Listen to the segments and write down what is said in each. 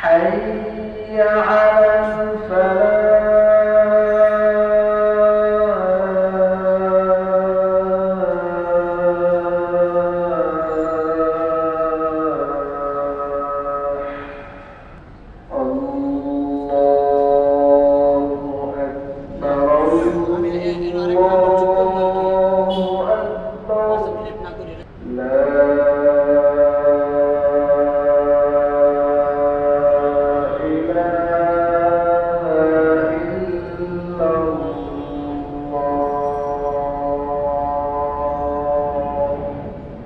حي على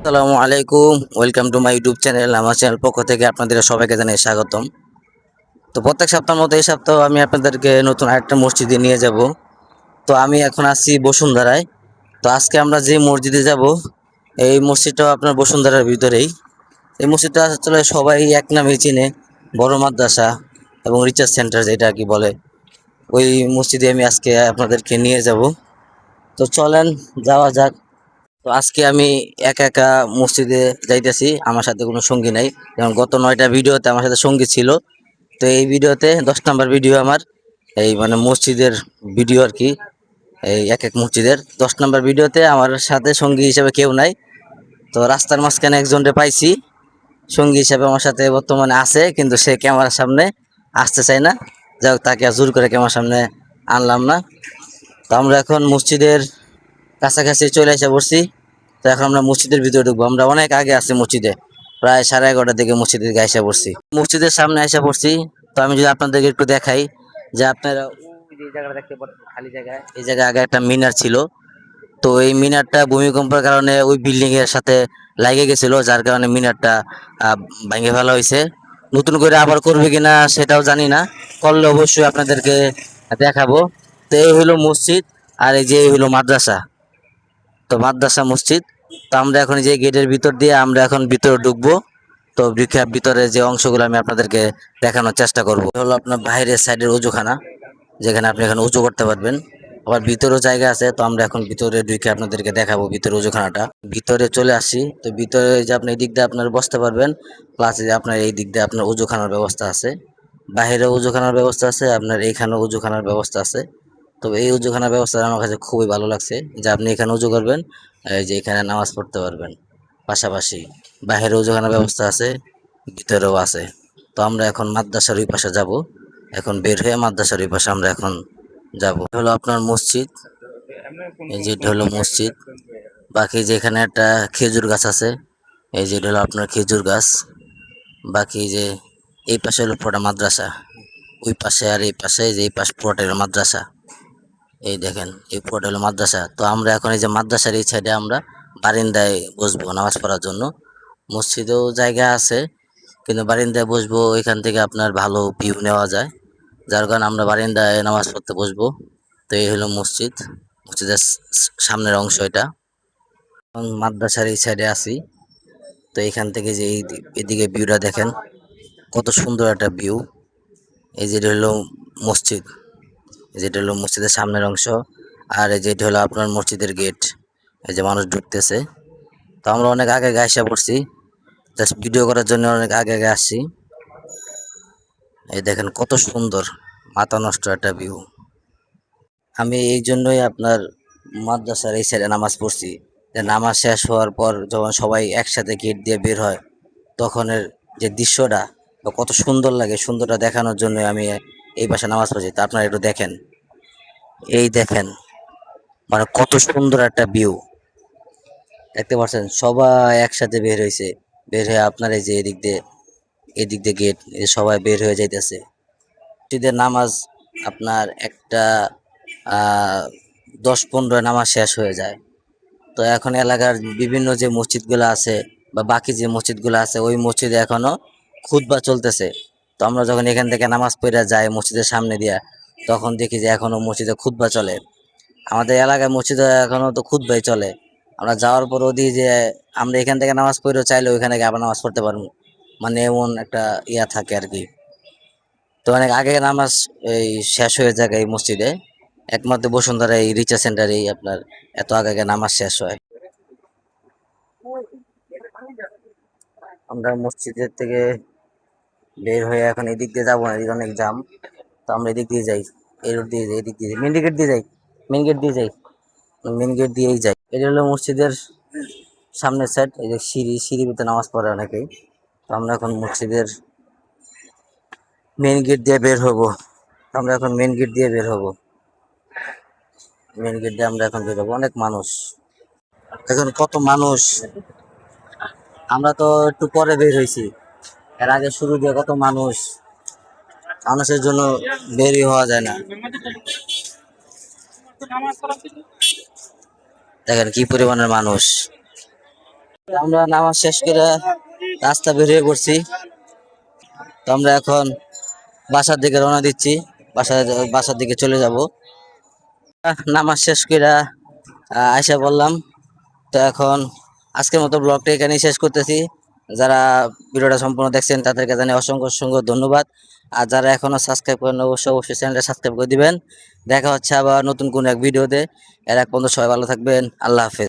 আসসালামু আলাইকুম, welcome to my YouTube channel. আমার চ্যানেল পক্ষ থেকে আপনাদের সবাইকে জানাই স্বাগতম। তো প্রত্যেক সপ্তাহের মতো এই সপ্তাহ আমি আপনাদেরকে নতুন আরেকটা মসজিদে নিয়ে যাব। তো আমি এখন আছি বসুন্ধরায়। তো আজকে আমরা যে মসজিদে যাব, এই মসজিদটাও আপনার বসুন্ধরার ভিতরেই। এই মসজিদটা আসলে সবাই এক নামেই চিনে, বড় মাদ্রাসা এবং রিসার্চ সেন্টার যেটা আর কি বলে। ওই মসজিদে আমি আজকে আপনাদেরকে নিয়ে যাব। তো চলেন যাওয়া যাক। তো আজকে আমি একা একা মসজিদে যাইতেছি, আমার সাথে কোনো সঙ্গী নাই। যেমন গত 9টা ভিডিওতে আমার সাথে সঙ্গী ছিল, তো এই ভিডিওতে 10 নম্বর ভিডিও আমার, এই মানে মসজিদের ভিডিও আর কি। এই এক এক মসজিদের 10 নম্বর ভিডিওতে আমার সাথে সঙ্গী হিসেবে কেউ নাই। তো রাস্তার মাঝখানে একজনকে পাইছি সঙ্গী হিসেবে, আমার সাথে বর্তমানে আছে, কিন্তু সে ক্যামেরার সামনে আসতে চায় না। যাই হোক, তাকে আর জোর করে ক্যামেরার সামনে আনলাম না। তো আমরা এখন মসজিদের কাছাকাছি চলে এসে পড়ছি। তো এখন আমরা মসজিদের ভিতরে ঢুকবো। আমরা অনেক আগে আছি মসজিদে, প্রায় 11:30টার দিকে মসজিদের দিকে এসে পড়ছি, মসজিদের সামনে এসে পড়ছি। তো আমি যদি আপনাদেরকে একটু দেখাই, যে আপনারা ওই যে জায়গাটা দেখতে পাচ্ছেন খালি জায়গা, এই জায়গায় আগে একটা মিনার ছিল। তো এই মিনারটা ভূমিকম্পের কারণে ওই বিল্ডিং এর সাথে লাগে গেছিল, যার কারণে মিনারটা ভেঙে ফেলা হয়েছে। নতুন করে আবার করবে কিনা সেটাও জানি না, করলে অবশ্যই আপনাদেরকে দেখাবো। তো এই হলো মসজিদ, আর এই যে এই হলো মাদ্রাসা। তো মাদ্রাসা মসজিদ। তো আমরা এখন যে গেটের ভিতর দিয়ে আমরা এখন ভিতরে ঢুকবো। তো ভিতরে যে অংশগুলো আমি আপনাদেরকে দেখানোর চেষ্টা করব, হলো আপনার বাইরের সাইডের উজুখানা, যেখানে আপনি এখন উজু করতে পারবেন। আবার ভিতরেও জায়গা আছে। তো আমরা এখন ভিতরে ঢুকে আপনাদেরকে দেখাবো ভিতরে উজুখানাটা। ভিতরে চলে আসি। তো ভিতরে যে আপনি এই দিক দিয়ে আপনার বসতে পারবেন, প্লাস যে আপনার এই দিক দিয়ে আপনার উজুখানার ব্যবস্থা আছে। বাইরে উজুখানার ব্যবস্থা আছে, আপনার এইখানেও উজুখানার ব্যবস্থা আছে। তো এই উজুখানার ব্যবস্থা আমার কাছে খুবই ভালো লাগছে, যে আপনি এখানে উজু করবেন, এই যে এখানে নামাজ পড়তে পারবেন। পাশাপাশি বাইরে উজুখানার ব্যবস্থা আছে, ভিতরেও আছে। তো আমরা এখন মাদ্রাসার ওই পাশে যাব। এখন বের হয়ে মাদ্রাসার ওই পাশে আমরা এখন যাব। হলো আপনার মসজিদ, এই যে এটা হলো মসজিদ। বাকি যেখানে একটা খেজুর গাছ আছে, এই যে এটা হলো আপনার খেজুর গাছ। বাকি যে এই পাশে হলো পুরোটা মাদ্রাসা, ওই পাশে আর এই পাশে, যে এই পাশ পুরোটা হলো মাদ্রাসা। এই দেখেন এই পুরোটা হলো মাদ্রাসা। তো আমরা এখন এই যে মাদ্রাসার এই সাইডে আমরা বারিন্দায় বসবো নামাজ পড়ার জন্য। মসজিদেও জায়গা আছে, কিন্তু বারিন্দায় বসবো, এখান থেকে আপনার ভালো ভিউ নেওয়া যায়, যার কারণে আমরা বারিন্দায় নামাজ পড়তে বসবো। তো এই হলো মসজিদ, মসজিদের সামনের অংশ এটা। মাদ্রাসার এই সাইডে আছি। তো এখান থেকে যে এদিকে ভিউটা দেখেন, কত সুন্দর একটা ভিউ। এই যে হলো মসজিদ, যেটা হলো মসজিদের সামনের অংশ। আর এই যেটা হলো আপনার মসজিদের গেট, এই যে মানুষ ঢুকতেছে। তো আমরা অনেক আগে আইসা পড়ছি, জাস্ট ভিডিও করার জন্য অনেক আগে আগে আসছি। এই দেখেন কত সুন্দর, মাথা নষ্ট একটা ভিউ। আমি এই জন্যই আপনার মাদ্রাসার এই সাইডে নামাজ পড়ছি, যে নামাজ শেষ হওয়ার পর যখন সবাই একসাথে গেট দিয়ে বের হয়, তখনের যে দৃশ্যটা কত সুন্দর লাগে, সুন্দরটা দেখানোর জন্য আমি এই পাশে নামাজ পড়ছি। তা আপনারা একটু দেখেন, এই দেখেন, মানে কত সুন্দর একটা ভিউ। দেখতে পাচ্ছেন সবাই একসাথে বের হয়েছে, বের হয়ে আপনার এই যে এদিক দিয়ে গেট, সবাই বের হয়ে যাইতেছে। মসজিদের নামাজ আপনার একটা 10-15 নামাজ শেষ হয়ে যায়। তো এখন এলাকার বিভিন্ন যে মসজিদগুলো আছে বা বাকি যে মসজিদগুলো আছে, ওই মসজিদে এখনো খুতবা চলতেছে। তো আমরা যখন এখান থেকে নামাজ পড়ে যাই মসজিদের সামনে দিয়া, তখন দেখি যে এখনো মসজিদে খুতবা চলে। আমাদের এলাকায় মসজিদে এখনো তো খুতবাই চলে। আমরা যাওয়ার পর ওদি যে আমরা এখান থেকে নামাজ পড়েও চাইলে ওইখানে গিয়ে আবার নামাজ পড়তে পারবো, মানে এমন একটা ইয়া থাকে আর কি। তো অনেক আগে নামাজ এই শেষ হয়ে যায় এই মসজিদে, একমাত্র বসুন্ধরা এই রিচার্জ সেন্টারেই আপনার এত আগে আগে নামাজ শেষ হয়। আমরা মসজিদের থেকে বের হয়ে এখন এদিক দিয়ে যাবো না, এদিকে অনেক জাম। তো আমরা এদিক দিয়ে যাই, এই রোড দিয়ে যাই, এদিক দিয়ে যাই, মেন গেট দিয়ে যাই, মেন গেট দিয়ে যাই, মেন গেট দিয়েই যাই। এটা হলো মসজিদের সামনের সাইড, এই যে সিঁড়ি ভিতরে নামাজ পড়ে অনেকেই। তো আমরা এখন মসজিদের মেন গেট দিয়ে বের হবো। আমরা এখন মেন গেট দিয়ে বের হবো, মেন গেট দিয়ে আমরা এখন বের হবো। অনেক মানুষ, এখন কত মানুষ। আমরা তো একটু পরে বের হয়েছি, এর আগে শুরু দিয়ে কত মানুষ, মানুষের জন্য বেরই হওয়া যায় না। দেখেন কি পরিমাণের মানুষ। আমরা নামাজ শেষ করে রাস্তা বেরিয়ে পড়ছি। তো আমরা এখন বাসার দিকে রওনা দিচ্ছি, বাসার বাসার দিকে চলে যাব। নামাজ শেষ করে আয়সা বললাম। তো এখন আজকের মতো ব্লগটা এখানেই শেষ করতেছি। যারা ভিডিওটা সম্পূর্ণ দেখছেন তাদেরকে জানাই অসংখ্য অসংখ্য ধন্যবাদ। আর যারা এখনো সাবস্ক্রাইব করেন অবশ্যই অবশ্যই চ্যানেলটা সাবস্ক্রাইব করে দিবেন। দেখা হচ্ছে আবার নতুন কোনো এক ভিডিওতে। এর এক পর্যন্ত সবাই ভালো থাকবেন। আল্লাহ হাফেজ।